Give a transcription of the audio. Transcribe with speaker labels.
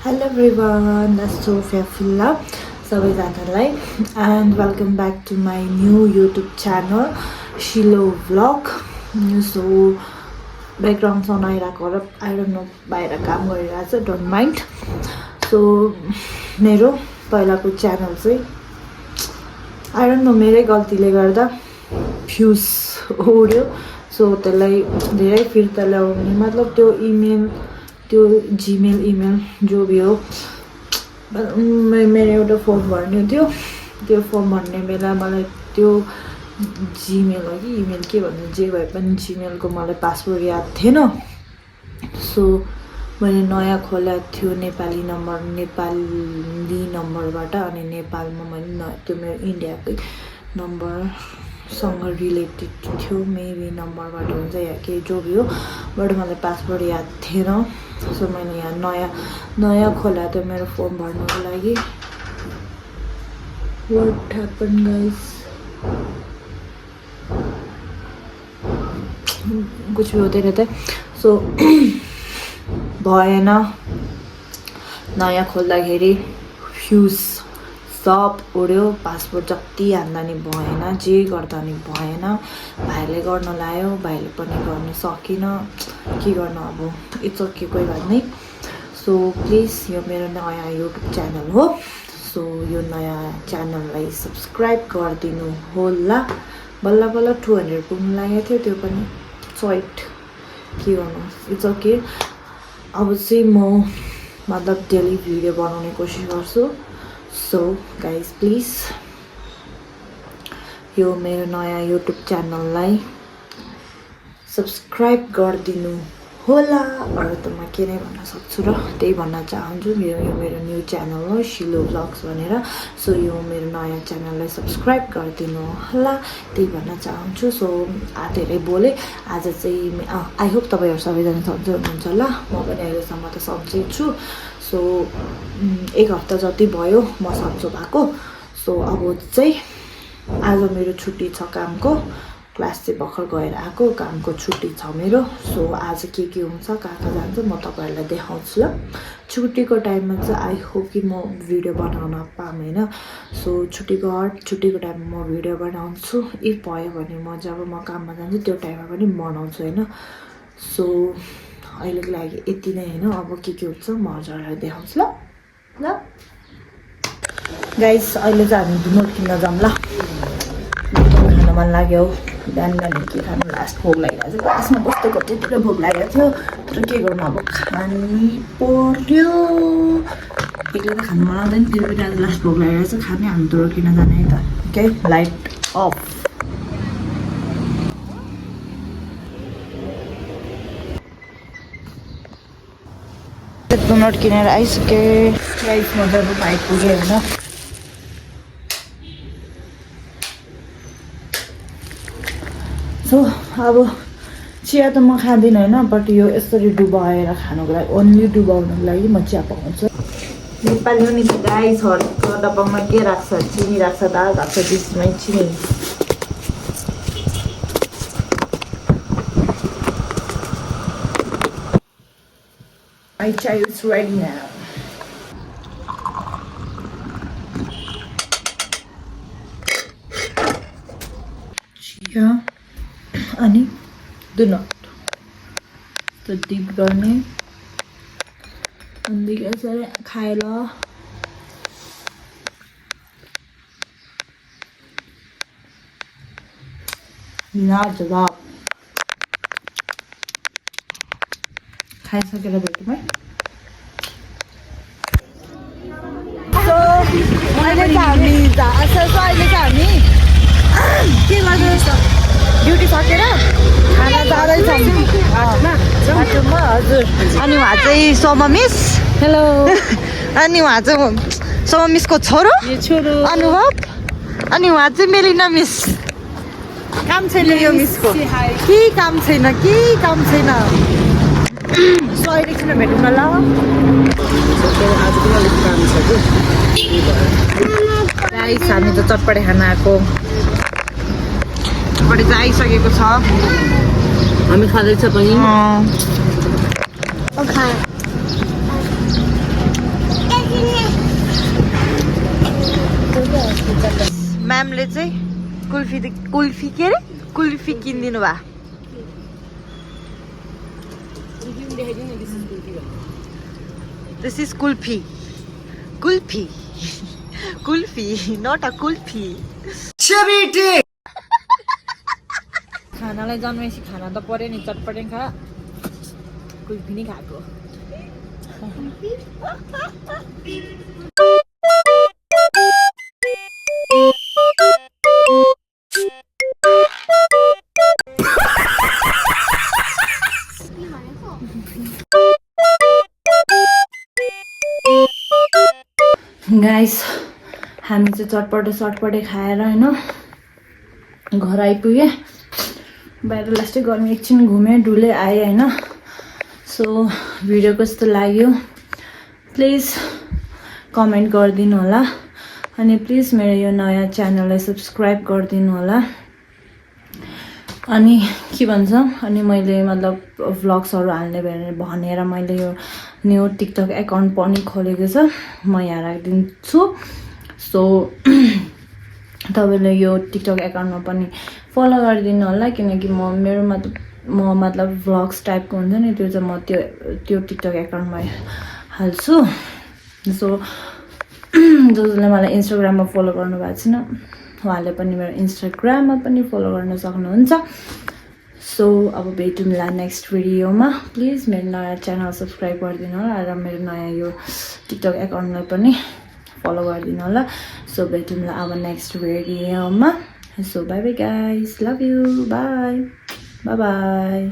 Speaker 1: Hello everyone, that's Sophia Filla सबैजनालाई and welcome back to my new YouTube channel Shilo Vlog. So background sound आइरहेको होला I don't know बाहिर काम गरिरहेछ don't mind. So मेरो पहिलाको च्यानल चाहिँ I don't know मेरै गल्तीले गर्दा भ्युज उड्यो सो त्यसलाई धेरै फिर्ता ल्याउने मतलब त्यो इमेल त्यो जीमेल इमेल जो भी हो मेरो एउटा फर्म भर्ने थियो त्यो फर्म भर्ने बेला मलाई त्यो जीमेल हो कि इमेल के भन्नु जे भए पनि जीमेलको मलाई पासवर्ड याद थिएन सो मैले नयाँ खोलेको थियो नेपाली नम्बरबाट अनि नेपालमा मैले त्यो मेरो इन्डियाकै नम्बरसँग रिलेटेड थियो मेबी नम्बरबाट हुन्छ या के जो भी हो बट मलाई पासवर्ड याद थिएन सो मैले यहाँ नयाँ खोला थियो मेरो फर्म भर्नको लागि व्हाट ह्यापन गाइस कुछ भी होते रहता है सो भएन नयाँ खोल्दाखेरि फ्युज सब उड्यो पासपोर्ट जति हान्दा नि भएन जे गर्दा नि भएन भाइले गर्न लायो भाइले पनि गर्न सकिन के गर्नु अब इट्स ओके कोही बात नै सो प्लिज यो मेरो नयाँ युट्युब च्यानल हो सो यो नयाँ च्यानललाई सब्सक्राइब गरिदिनु होला बल्ल बल्ल 200 पुग्नु लागेको थियो त्यो पनि चोइट के गर्नु इट्स ओके अब चाहिँ म मतलब डेली भिडियो बनाउने कोसिस गर्छु सो गाइज प्लिज यो मेरो नयाँ युट्युब च्यानललाई सब्सक्राइब गरिदिनु होला अरू त म के नै भन्न सक्छु र त्यही भन्न चाहन्छु यो मेरो न्यू च्यानल हो शिलो ब्लग्स भनेर सो यो मेरो नयाँ च्यानललाई सब्सक्राइब गरिदिनु होला त्यही भन्न चाहन्छु सो धेरै बोले आज चाहिँ आई होप तपाईँहरू सबैजना सन्चै हुनुहुन्छ होला म पनि अहिलेसम्म त सन्चै छु सो एक हप्ता जति भयो म सन्चो भएको सो अब चाहिँ आज मेरो छुट्टी छ कामको क्लास चाहिँ भर्खर गएर आएको कामको छुट्टी छ मेरो सो आज के हुन्छ कहाँ जान्छ म तपाईँहरूलाई देखाउँछु ल छुट्टीको टाइममा चाहिँ आई होप कि म भिडियो बनाउन पाऊँ होइन सो छुट्टीको टाइममा म भिडियो बनाउँछु इफ भयो भने म जब म काममा जान्छु त्यो टाइममा पनि बनाउँछु होइन सो अहिलेको लागि यति नै होइन अब के हुन्छ म हजुरहरूलाई देखाउँछु ल गाइस अहिले चाहिँ हामी डुनर किन्न जाऊँ ल खान मन लाग्यो बिहान के खानु लास्ट भोक लागिरहेको थियो क्लासमा बस्दै त्यतिकै भोक लागेको थियो तर के गर्नु अब खानु पर्यो एक्लै त खानु मन आउँदैन फेरि पनि आज लास्ट भोक लागिरहेको छ खाने हामी डुनर किन्न जाने है त ओके लाइट अफ डोनट किनेर आइसके गाइस मजाको आइपुग्यो होइन सो अब चिया त म खाँदिनँ होइन बट यो यसरी डुबाएर खानुको लागि ओन्ली डुबाउनुको लागि म चिया पकाउँछु नेपाली हो नि त गाइस डब्बामा के राख्छ चिनी राख्छ दाल राख्छ बिचमै चिनी My chai is ready now. Chia अनि डोनट त डिप गर्ने अनि यसरी खाएर लाजवाब खाइसकेर भेटौँ है अहिले चाहिँ हामी के गर्दैछ ड्युटी सकेर खाना जाँदैछौँ बाटोमा हजुर अनि उहाँ चाहिँ सोमा मिस हेलो अनि उहाँ चाहिँ सोमा मिसको छोरो अनुभव अनि उहाँ चाहिँ मेलिना मिस काम छैन यो मिसको के काम छैन सो अहिले एकछिन भेटौँ न ल गाइस हामी त चटपटे खाना आएको चटपटे चाहिँ आइसकेको छ हामी खाँदैछ पनि म्यामले चाहिँ कुल्फी के अरे कुल्फी किनिदिनु भयो this is kulfi kulfi kulfi not a kulfi खानालाई जन्मेसी खाना त पर्यो नि चटपटे खा कुल्फी नै खाएको गाइस हामी चाहिँ चटपटे खाएर होइन घर आइपुगेँ बाहिर लास्टै गर्मी एकछिन घुमेँ डुले आएँ होइन सो भिडियो कस्तो लाग्यो प्लिज कमेन्ट गरिदिनु होला अनि प्लिज मेरो यो नयाँ च्यानललाई सब्सक्राइब गरिदिनु होला अनि के भन्छ अनि मैले मतलब भ्लग्सहरू हाल्ने भनेर मैले यो न्यू टिकटक एकाउन्ट पनि खोलेको छ म यहाँ राखिदिन्छु सो तपाईँले यो टिकटक एकाउन्टमा पनि फलो गरिदिनु होला किनकि म मतलब भ्लग्स टाइपको हुन्छ नि त्यो चाहिँ म त्यो टिकटक एकाउन्टमा हाल्छु सो जसले मलाई इन्स्टाग्राममा फलो गर्नु भएको छैन उहाँले पनि मेरो इन्स्टाग्राममा पनि फलो गर्न सक्नुहुन्छ सो अब भेटौँला नेक्स्ट भिडियोमा प्लिज मेरो नयाँ च्यानल सब्सक्राइब गरिदिनु होला र मेरो नयाँ यो टिकटक एकाउन्टलाई पनि फलो गरिदिनु होला सो भेटौँला अब नेक्स्ट भिडियोमा so by by guys love you by by by